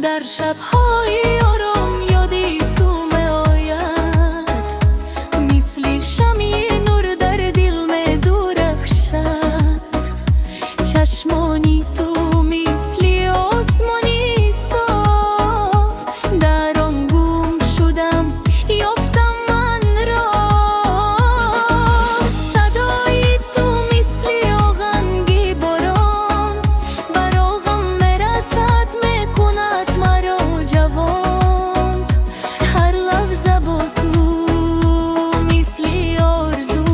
در شب‌های آرام یادی تو می‌آید، مثل شمع نور در دل می‌درخشد. چشمانی تو مثل آسمانی صاف، در آن گم شدم یافتم من را. صدای تو مثل آهنگ باران، بر آغم می‌رسد می‌کند مرا جوان. هر لحظه با تو مثل آرزو،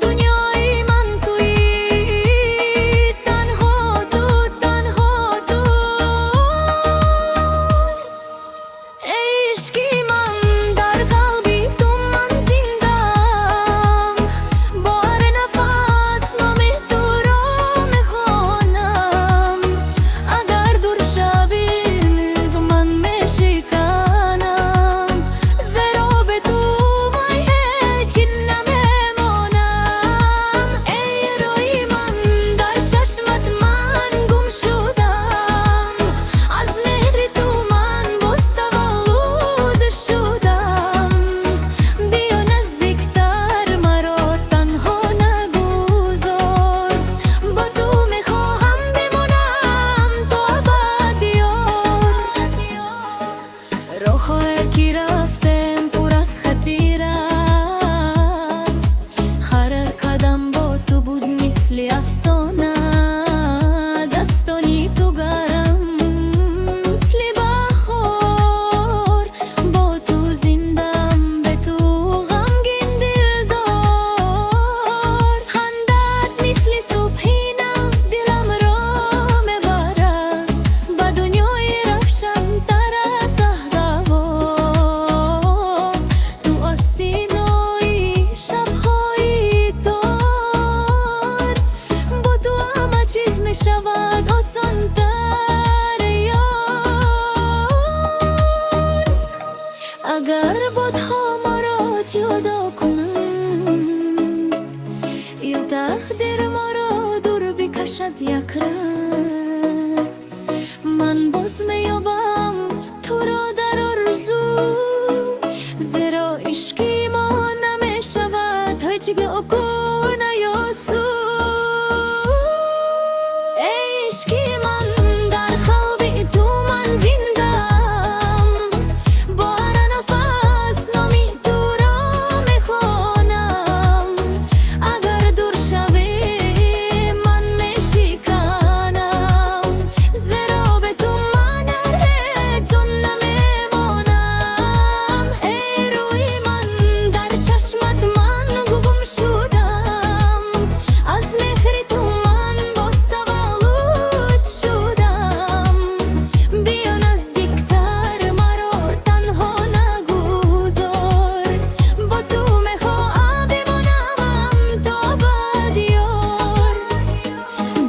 دنیای من تویی، تنها تو، تنها تو. عشقی من در قلبی تو من زنده‌ام، با هر نفس نام تو را می‌خوانم. اگر دور شوی من می‌شکنم، زیرا به تو من هیچ نمی‌مانم. ای روی من در چشمت من گم شدم، از مهر تو من باز تولد شدم. بیا نزدیکتر مرا تنها نگذار، با تو میخواهم بمانم تا ابد یار. راه‌هایی که رفتم پر از خطیرم، هر قدم با تو بود مثل افسانه. دستانی تو گرم مثل بخار، با تو زندم به تو غمگین دلدار. خندت مثل صبحی نو دلم را میبرد، به دنیای روشن‌تر از زهره‌وار. تو آستینای شب‌های تار، با تو همه چیز میشود آسان‌تر یار. اگر بادها ما را جدا کنند، یا تقدیر ما را دور بکشد یک راز، من باز میابم تو را در آرزو. زیرا عشقی ما نمیشود هیچگاه کنه یا سو. عشقی من در قلبی تو من زنده‌ام، با هر نفس نامی تو را می‌خوانم. اگر دور شوی من می‌شکنم، زیرا به تو من هیچ نمی‌مانم. ای روی من در چشمت من گم شدم، از مهر تو من باز تولد شدم. بیا نزدیکتر مرا تنها نگذار، با تو میخواهم بمانم تا ابد یار.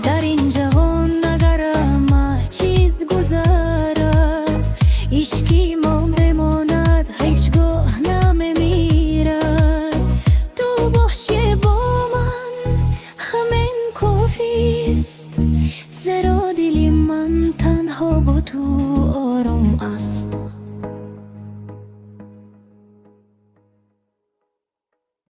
در این جهان اگر همه چیز گذرد، عشقی ما بماند هیچگاه نمیمیرد. تو باشی با من همین کافیست، زیرا دل من تنها با تو